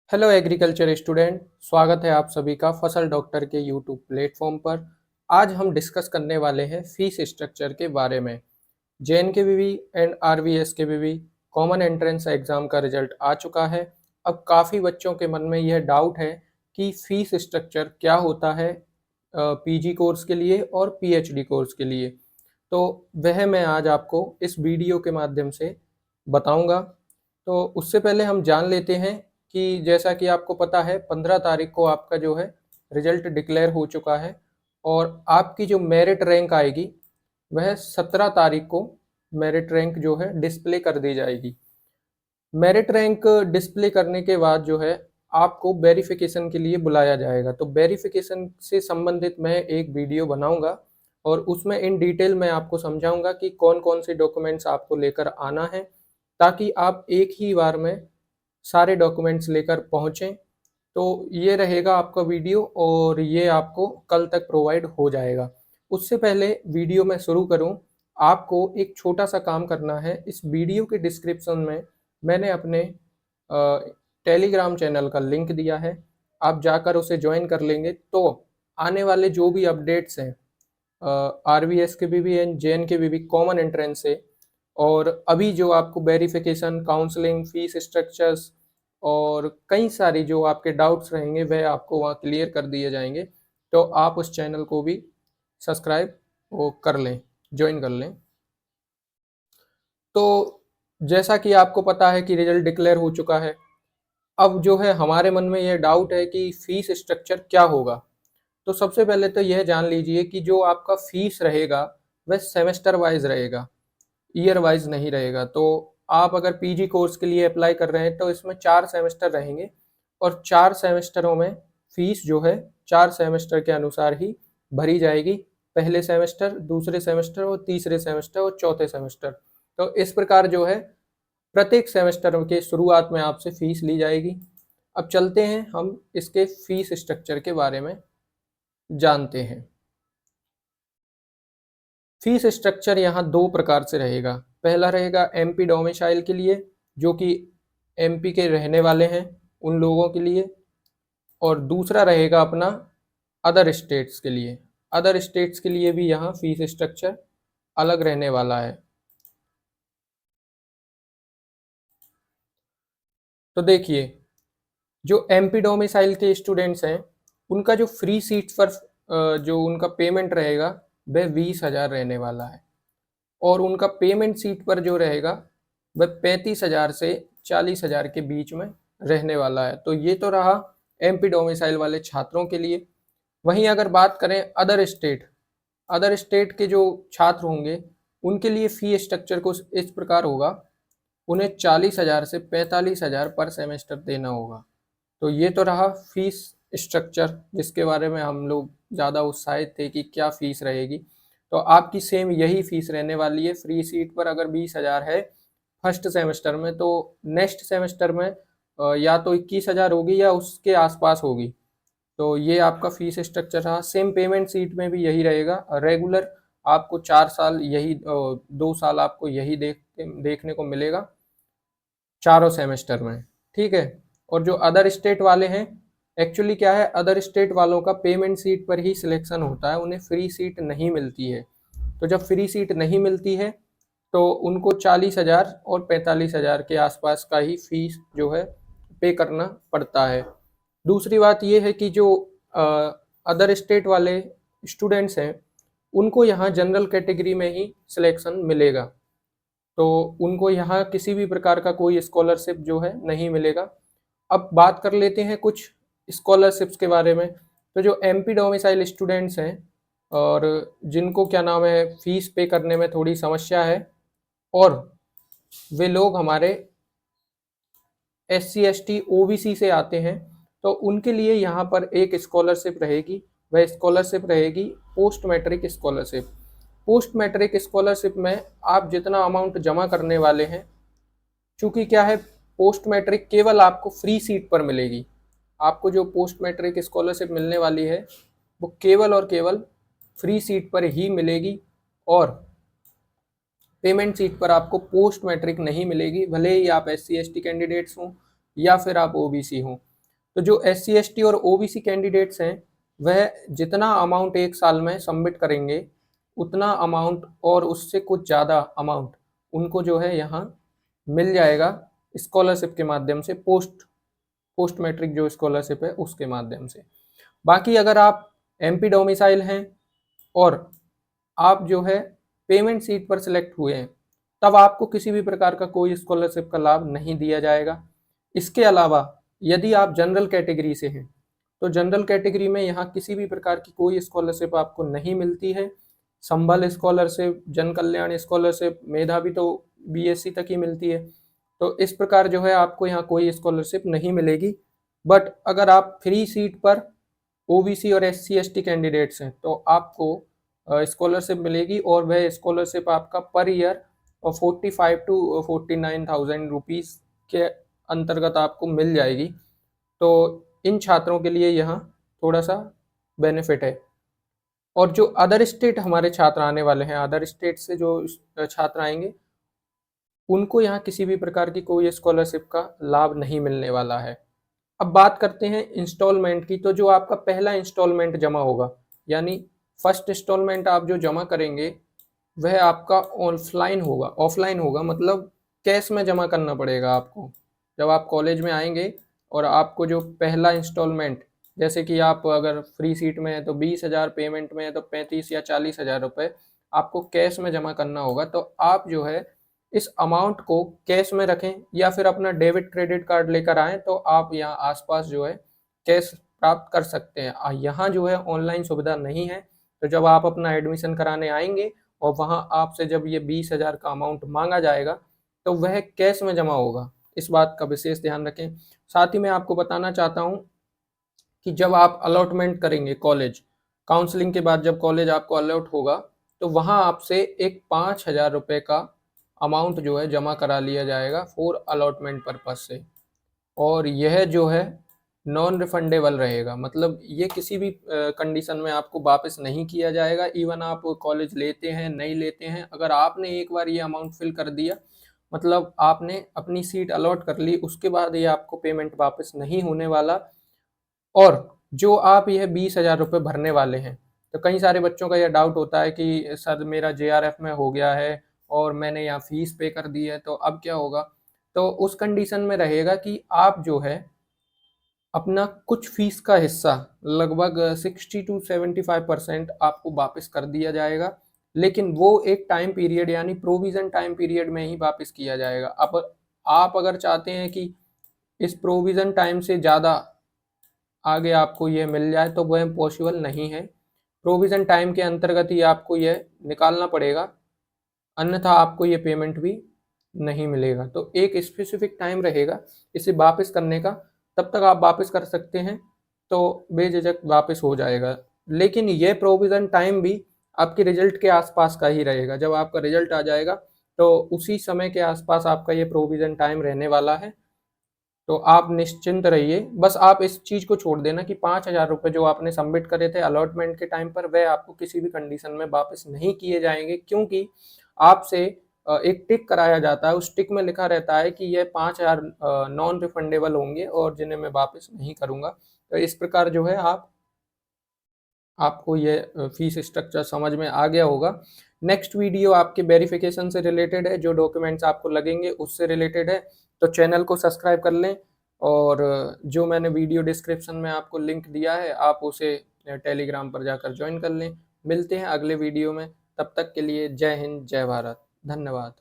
Hello agriculture student, स्वागत है आप सभी का फसल डॉक्टर के यूट्यूब प्लेटफॉर्म पर। आज हम डिस्कस करने वाले हैं फीस स्ट्रक्चर के बारे में। जेएनकेवीवी एंड आरवीएसकेवीवी कॉमन एंट्रेंस एग्जाम का रिजल्ट आ चुका है। अब काफ़ी बच्चों के मन में यह डाउट है कि फीस स्ट्रक्चर क्या होता है पीजी कोर्स के लिए और पीएचडी कोर्स के लिए। तो वह मैं आज आपको इस वीडियो के माध्यम से बताऊंगा। तो उससे पहले हम जान लेते हैं कि जैसा कि आपको पता है 15 तारीख को आपका जो है रिजल्ट डिक्लेयर हो चुका है और आपकी जो मेरिट रैंक आएगी वह 17 तारीख को मेरिट रैंक जो है डिस्प्ले कर दी जाएगी। मेरिट रैंक डिस्प्ले करने के बाद जो है आपको वेरिफिकेशन के लिए बुलाया जाएगा। तो वेरिफिकेशन से संबंधित मैं एक वीडियो बनाऊंगा और उसमें इन डिटेल मैं आपको समझाऊंगा कि कौन कौन से डॉक्यूमेंट्स आपको लेकर आना है, ताकि आप एक ही बार में सारे डॉक्यूमेंट्स लेकर पहुँचें। तो ये रहेगा आपका वीडियो और ये आपको कल तक प्रोवाइड हो जाएगा। उससे पहले वीडियो में शुरू करूं, आपको एक छोटा सा काम करना है। इस वीडियो के डिस्क्रिप्शन में मैंने अपने टेलीग्राम चैनल का लिंक दिया है, आप जाकर उसे ज्वाइन कर लेंगे तो आने वाले जो भी अपडेट्स हैं आरवीएस के भी एंड जेएन के भी कॉमन एंट्रेंस से, और अभी जो आपको वेरिफिकेशन, काउंसलिंग, फीस स्ट्रक्चर्स और कई सारी जो आपके डाउट्स रहेंगे वह आपको वहाँ क्लियर कर दिए जाएंगे। तो आप उस चैनल को भी सब्सक्राइब वो कर लें, ज्वाइन कर लें। तो जैसा कि आपको पता है कि रिजल्ट डिक्लेयर हो चुका है, अब जो है हमारे मन में यह डाउट है कि फीस स्ट्रक्चर क्या होगा। तो सबसे पहले तो यह जान लीजिए कि जो आपका फीस रहेगा वह सेमेस्टर वाइज रहेगा, ईयर वाइज नहीं रहेगा। तो आप अगर पीजी कोर्स के लिए अप्लाई कर रहे हैं तो इसमें 4 सेमेस्टर रहेंगे और 4 सेमेस्टरों में फीस जो है 4 सेमेस्टर के अनुसार ही भरी जाएगी। पहले सेमेस्टर, दूसरे सेमेस्टर और तीसरे सेमेस्टर और चौथे सेमेस्टर। तो इस प्रकार जो है प्रत्येक सेमेस्टर के शुरुआत में आपसे फीस ली जाएगी। अब चलते हैं हम इसके फीस स्ट्रक्चर के बारे में जानते हैं। फीस स्ट्रक्चर यहाँ दो प्रकार से रहेगा। पहला रहेगा एमपी डोमिसाइल के लिए, जो कि एमपी के रहने वाले हैं उन लोगों के लिए, और दूसरा रहेगा अपना अदर स्टेट्स के लिए। अदर स्टेट्स के लिए भी यहाँ फीस स्ट्रक्चर अलग रहने वाला है। तो देखिए, जो एमपी डोमिसाइल के स्टूडेंट्स हैं उनका जो फ्री सीट पर जो उनका पेमेंट रहेगा वह 20,000 रहने वाला है, और उनका पेमेंट सीट पर जो रहेगा वह 35,000 से 40,000 के बीच में रहने वाला है। तो ये तो रहा एमपी डोमिसाइल वाले छात्रों के लिए। वहीं अगर बात करें अदर स्टेट के जो छात्र होंगे उनके लिए फी स्ट्रक्चर कुछ इस प्रकार होगा, उन्हें 40,000 से 45,000 पर सेमेस्टर देना होगा। तो ये तो रहा फीस स्ट्रक्चर, जिसके बारे में हम लोग ज़्यादा उत्साहित थे कि क्या फ़ीस रहेगी। तो आपकी सेम यही फ़ीस रहने वाली है। फ्री सीट पर अगर 20,000 है फर्स्ट सेमेस्टर में, तो नेक्स्ट सेमेस्टर में या तो 21,000 होगी या उसके आसपास होगी। तो ये आपका फ़ीस स्ट्रक्चर रहा। सेम पेमेंट सीट में भी यही रहेगा। रेगुलर आपको 4 साल यही 2 साल आपको यही देखने को मिलेगा चारों सेमेस्टर में, ठीक है। और जो अदर स्टेट वाले हैं, एक्चुअली क्या है, अदर स्टेट वालों का पेमेंट सीट पर ही सिलेक्शन होता है, उन्हें फ्री सीट नहीं मिलती है। तो जब फ्री सीट नहीं मिलती है तो उनको 40,000 और 45,000 के आसपास का ही फीस जो है पे करना पड़ता है। दूसरी बात ये है कि जो अदर स्टेट वाले स्टूडेंट्स हैं उनको यहाँ जनरल कैटेगरी में ही सिलेक्शन मिलेगा, तो उनको यहाँ किसी भी प्रकार का कोई स्कॉलरशिप जो है नहीं मिलेगा। अब बात कर लेते हैं कुछ स्कॉलरशिप्स के बारे में। तो जो एमपी डोमिसाइल स्टूडेंट्स हैं और जिनको क्या नाम है फीस पे करने में थोड़ी समस्या है, और वे लोग हमारे SC ST OBC से आते हैं, तो उनके लिए यहाँ पर एक स्कॉलरशिप रहेगी। वह स्कॉलरशिप रहेगी post matric scholarship. Post matric scholarship में आप जितना अमाउंट जमा करने वाले हैं, चूँकि क्या है, पोस्ट मैट्रिक केवल आपको फ्री सीट पर मिलेगी। आपको जो पोस्ट मैट्रिक स्कॉलरशिप मिलने वाली है वो केवल और केवल फ्री सीट पर ही मिलेगी, और पेमेंट सीट पर आपको पोस्ट मैट्रिक नहीं मिलेगी, भले ही आप SC ST कैंडिडेट्स हों या फिर आप OBC हों। तो जो SC/ST और OBC कैंडिडेट्स हैं वह जितना अमाउंट एक साल में सबमिट करेंगे उतना अमाउंट और उससे कुछ ज़्यादा अमाउंट उनको जो है यहाँ मिल जाएगा स्कॉलरशिप के माध्यम से, पोस्ट मैट्रिक जो स्कॉलरशिप है उसके माध्यम से। बाकी अगर आप MP डोमिसाइल हैं और आप जो है पेमेंट सीट पर सिलेक्ट हुए हैं तब आपको किसी भी प्रकार का कोई स्कॉलरशिप का लाभ नहीं दिया जाएगा। इसके अलावा यदि आप जनरल कैटेगरी से हैं तो जनरल कैटेगरी में यहाँ किसी भी प्रकार की कोई स्कॉलरशिप आपको नहीं मिलती है। संबल स्कॉलरशिप, जन कल्याण स्कॉलरशिप, मेधावी तो BSc तक ही मिलती है। तो इस प्रकार जो है आपको यहाँ कोई स्कॉलरशिप नहीं मिलेगी। बट अगर आप फ्री सीट पर OBC और SC/ST कैंडिडेट्स हैं तो आपको स्कॉलरशिप मिलेगी और वह स्कॉलरशिप आपका पर ईयर 45 to 49,000 रुपीज़ के अंतर्गत आपको मिल जाएगी। तो इन छात्रों के लिए यहाँ थोड़ा सा बेनिफिट है। और जो अदर स्टेट हमारे छात्र आने वाले हैं, अदर स्टेट से जो छात्र आएंगे उनको यहाँ किसी भी प्रकार की कोई स्कॉलरशिप का लाभ नहीं मिलने वाला है। अब बात करते हैं इंस्टॉलमेंट की। तो जो आपका पहला इंस्टॉलमेंट जमा होगा यानी फर्स्ट इंस्टॉलमेंट आप जो जमा करेंगे वह आपका ऑफलाइन होगा, मतलब कैश में जमा करना पड़ेगा आपको। जब आप कॉलेज में आएंगे और आपको जो पहला इंस्टॉलमेंट, जैसे कि आप अगर फ्री सीट में है तो 20,000, पेमेंट में है तो 35 या 40,000 रुपये आपको कैश में जमा करना होगा। तो आप जो है इस अमाउंट को कैश में रखें या फिर अपना डेबिट क्रेडिट कार्ड लेकर आएँ तो आप यहाँ आसपास जो है कैश प्राप्त कर सकते हैं। यहाँ जो है ऑनलाइन सुविधा नहीं है। तो जब आप अपना एडमिशन कराने आएंगे और वहाँ आपसे जब ये 20,000 का अमाउंट मांगा जाएगा तो वह कैश में जमा होगा, इस बात का विशेष ध्यान रखें। साथ ही मैं आपको बताना चाहता हूँ कि जब आप अलॉटमेंट करेंगे कॉलेज, काउंसलिंग के बाद जब कॉलेज आपको अलॉट होगा तो वहाँ आपसे एक 5,000 रुपये का अमाउंट जो है जमा करा लिया जाएगा फॉर अलॉटमेंट पर्पज से। और यह जो है नॉन रिफंडेबल रहेगा, मतलब ये किसी भी कंडीशन में आपको वापस नहीं किया जाएगा। इवन आप कॉलेज लेते हैं नहीं लेते हैं, अगर आपने एक बार ये अमाउंट फिल कर दिया मतलब आपने अपनी सीट अलॉट कर ली, उसके बाद ये आपको पेमेंट वापस नहीं होने वाला। और जो आप यह 20,000 रुपये भरने वाले हैं, तो कई सारे बच्चों का यह डाउट होता है कि सर मेरा JRF में हो गया है और मैंने यहाँ फीस पे कर दी है तो अब क्या होगा। तो उस कंडीशन में रहेगा कि आप जो है अपना कुछ फीस का हिस्सा लगभग 60 to 75% आपको वापस कर दिया जाएगा, लेकिन वो एक टाइम पीरियड यानी प्रोविज़न टाइम पीरियड में ही वापस किया जाएगा। अब आप अगर चाहते हैं कि इस प्रोविज़न टाइम से ज़्यादा आगे आपको ये मिल जाए तो वह पॉसिबल नहीं है। प्रोविज़न टाइम के अंतर्गत ही आपको यह निकालना पड़ेगा, अन्यथा आपको ये पेमेंट भी नहीं मिलेगा। तो एक स्पेसिफिक टाइम रहेगा इसे वापस करने का, तब तक आप वापस कर सकते हैं तो बेझिझक वापस हो जाएगा। लेकिन ये प्रोविज़न टाइम भी आपके रिजल्ट के आसपास का ही रहेगा। जब आपका रिजल्ट आ जाएगा तो उसी समय के आसपास आपका ये प्रोविज़न टाइम रहने वाला है। तो आप निश्चिंत रहिए। बस आप इस चीज़ को छोड़ देना कि 5,000 रुपये जो आपने सबमिट करे थे अलॉटमेंट के टाइम पर वह आपको किसी भी कंडीशन में वापस नहीं किए जाएंगे, क्योंकि आपसे एक टिक कराया जाता है। उस टिक में लिखा रहता है कि ये 5,000 नॉन रिफंडेबल होंगे और जिन्हें मैं वापस नहीं करूँगा। तो इस प्रकार जो है आपको ये फीस स्ट्रक्चर समझ में आ गया होगा। नेक्स्ट वीडियो आपके वेरिफिकेशन से रिलेटेड है, जो डॉक्यूमेंट्स आपको लगेंगे उससे रिलेटेड है। तो चैनल को सब्सक्राइब कर लें और जो मैंने वीडियो डिस्क्रिप्शन में आपको लिंक दिया है आप उसे टेलीग्राम पर जाकर ज्वाइन कर लें। मिलते हैं अगले वीडियो में, तब तक के लिए जय हिंद, जय भारत, धन्यवाद।